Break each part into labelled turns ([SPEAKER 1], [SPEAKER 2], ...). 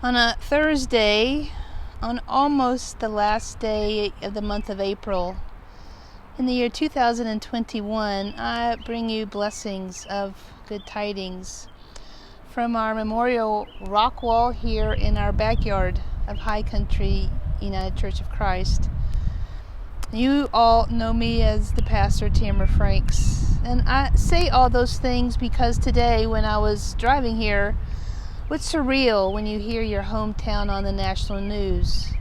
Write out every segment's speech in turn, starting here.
[SPEAKER 1] On a Thursday, on almost the last day of the month of April, in the year 2021, I bring you blessings of good tidings from our memorial rock wall here in our backyard of High Country United Church of Christ. You all know me as the pastor, Tamara Franks, and I say all those things because today when I was driving here, what's surreal when you hear your hometown on the national news?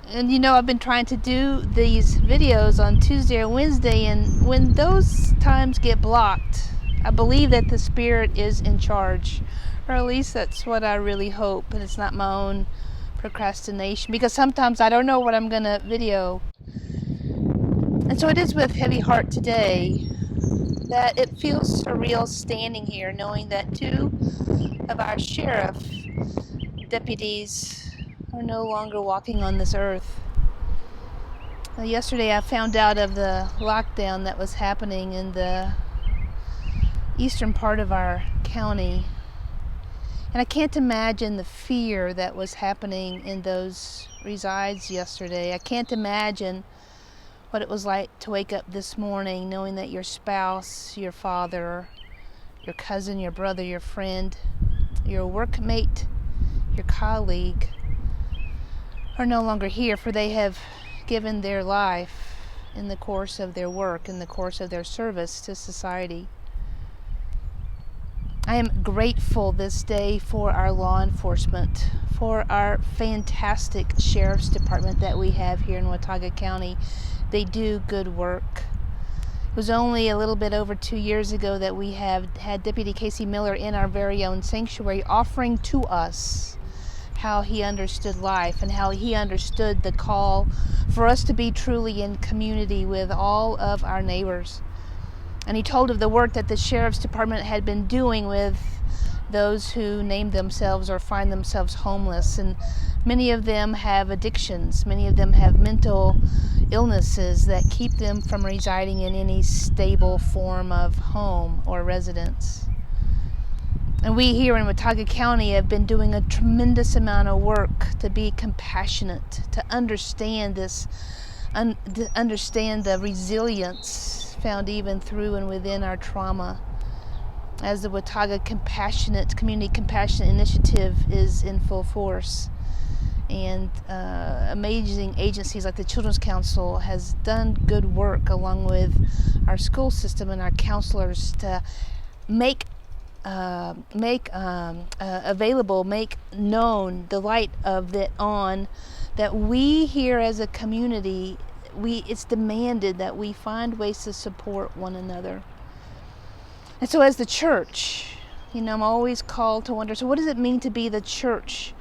[SPEAKER 1] And I've been trying to do these videos on Tuesday or Wednesday, and when those times get blocked, I believe that the Spirit is in charge, or at least that's what I really hope, and it's not my own procrastination, because sometimes I don't know what I'm gonna video. And so it is with heavy heart today that it feels surreal standing here knowing that two of our sheriff deputies are no longer walking on this earth. Yesterday I found out of the lockdown that was happening in the eastern part of our county, and I can't imagine the fear that was happening in those resides yesterday. I can't imagine what it was like to wake up this morning knowing that your spouse, your father, your cousin, your brother, your friend, your workmate, your colleague are no longer here, for they have given their life in the course of their work, in the course of their service to society. I am grateful this day for our law enforcement, for our fantastic sheriff's department that we have here in Watauga County. They do good work. It was only a little bit over 2 years ago that we have had Deputy Casey Miller in our very own sanctuary offering to us how he understood life and how he understood the call for us to be truly in community with all of our neighbors. And he told of the work that the Sheriff's Department had been doing with those who name themselves or find themselves homeless. And many of them have addictions. Many of them have mental illnesses that keep them from residing in any stable form of home or residence. And we here in Watauga County have been doing a tremendous amount of work to be compassionate, to understand this, understand the resilience found even through and within our trauma, as the Watauga Community Compassionate Initiative is in full force. And amazing agencies like the Children's Council has done good work along with our school system and our counselors to make available, make known the light of it on, that we here as a community, it's demanded that we find ways to support one another. And so as the church, I'm always called to wonder, so what does it mean to be the church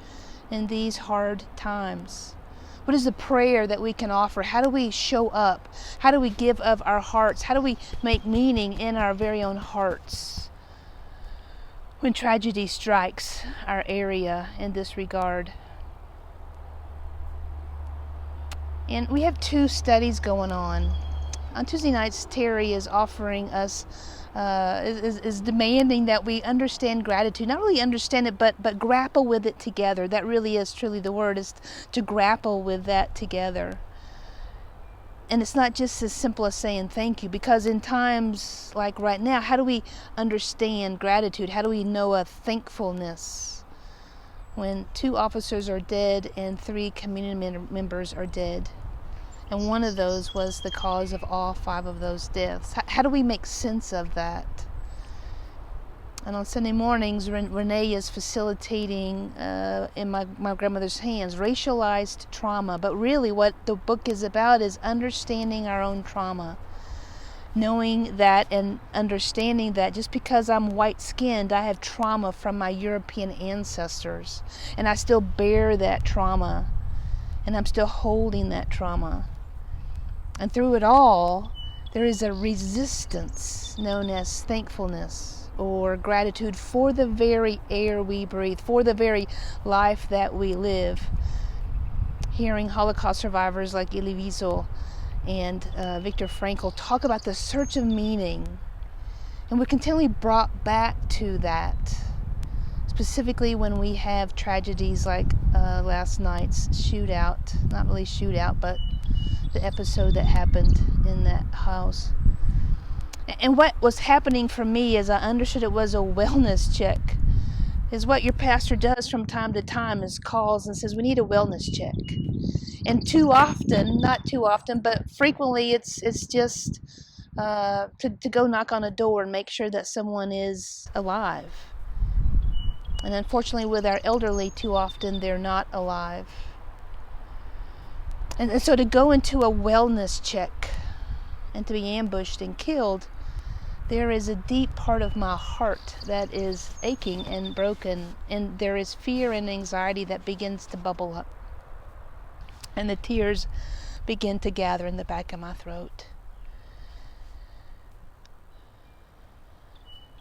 [SPEAKER 1] in these hard times? What is the prayer that we can offer? How do we show up? How do we give of our hearts? How do we make meaning in our very own hearts when tragedy strikes our area in this regard? And we have two studies going on. On Tuesday nights, Terry is offering us, is demanding that we understand gratitude. Not really understand it, but grapple with it together. That really is truly the word, is to grapple with that together. And it's not just as simple as saying thank you, because in times like right now, how do we understand gratitude? How do we know a thankfulness when 2 officers are dead and 3 community members are dead? And one of those was the cause of all 5 of those deaths. How do we make sense of that? And on Sunday mornings, Renee is facilitating in my grandmother's hands racialized trauma. But really what the book is about is understanding our own trauma. Knowing that and understanding that just because I'm white-skinned, I have trauma from my European ancestors. And I still bear that trauma. And I'm still holding that trauma. And through it all, there is a resistance known as thankfulness or gratitude for the very air we breathe, for the very life that we live. Hearing Holocaust survivors like Elie Wiesel and Viktor Frankl talk about the search of meaning, and we're continually brought back to that. specifically when we have tragedies like last night's shootout. Not really shootout, but the episode that happened in that house. And what was happening for me, as I understood it, was a wellness check. Is what your pastor does from time to time, is calls and says, we need a wellness check. And too often, not too often, but frequently it's just to go knock on a door and make sure that someone is alive. And unfortunately with our elderly, too often they're not alive. And so to go into a wellness check and to be ambushed and killed, there is a deep part of my heart that is aching and broken, and there is fear and anxiety that begins to bubble up. And the tears begin to gather in the back of my throat.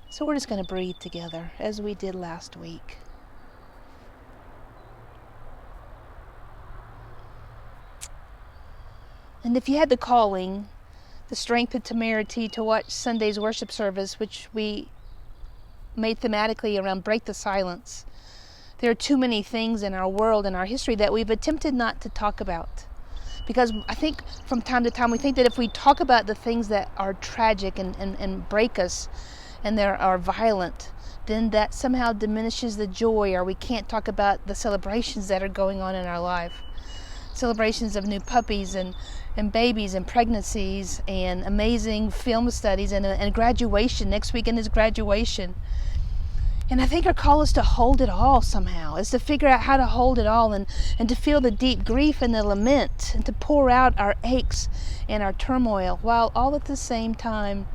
[SPEAKER 1] So we're just going to breathe together as we did last week. And if you had the calling, the strength and temerity to watch Sunday's worship service, which we made thematically around Break the Silence, there are too many things in our world and our history that we've attempted not to talk about. Because I think from time to time we think that if we talk about the things that are tragic and break us and they are violent, then that somehow diminishes the joy, or we can't talk about the celebrations that are going on in our life. Celebrations of new puppies and babies and pregnancies and amazing film studies and graduation. Next weekend is graduation. And I think our call is to hold it all somehow, is to figure out how to hold it all and to feel the deep grief and the lament and to pour out our aches and our turmoil, while all at the same time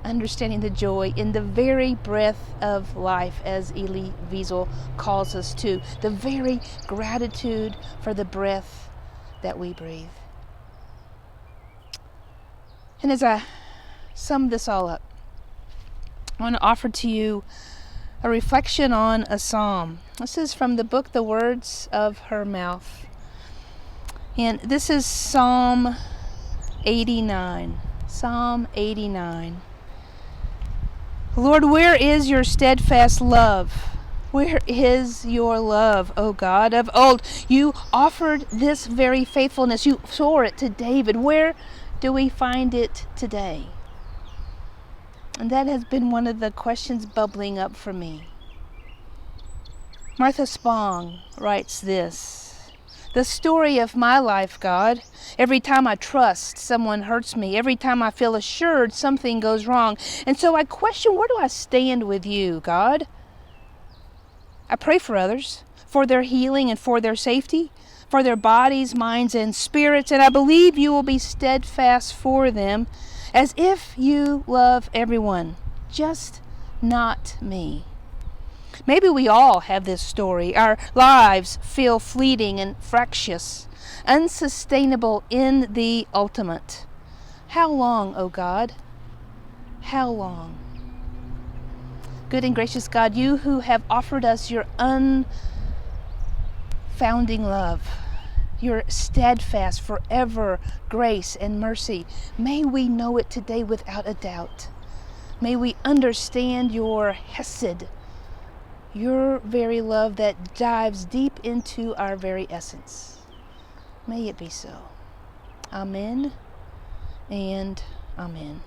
[SPEAKER 1] understanding the joy in the very breath of life, as Elie Wiesel calls us to, the very gratitude for the breath that we breathe. And as I sum this all up, I want to offer to you a reflection on a psalm. This is from the book The Words of Her Mouth. And this is Psalm 89. Psalm 89. Lord, where is your steadfast love? Where is your love, O God? Of old, you offered this very faithfulness. You swore it to David. Where do we find it today? And that has been one of the questions bubbling up for me. Martha Spong writes this: the story of my life, God. Every time I trust, someone hurts me. Every time I feel assured, something goes wrong. And so I question, where do I stand with you, God? I pray for others, for their healing and for their safety, for their bodies, minds, and spirits, and I believe you will be steadfast for them, as if you love everyone, just not me. Maybe we all have this story. Our lives feel fleeting and fractious, unsustainable in the ultimate. How long, O God? How long? Good and gracious God, you who have offered us your unfounding love, your steadfast, forever grace and mercy, may we know it today without a doubt. May we understand your hesed, your very love that dives deep into our very essence. May it be so. Amen and amen.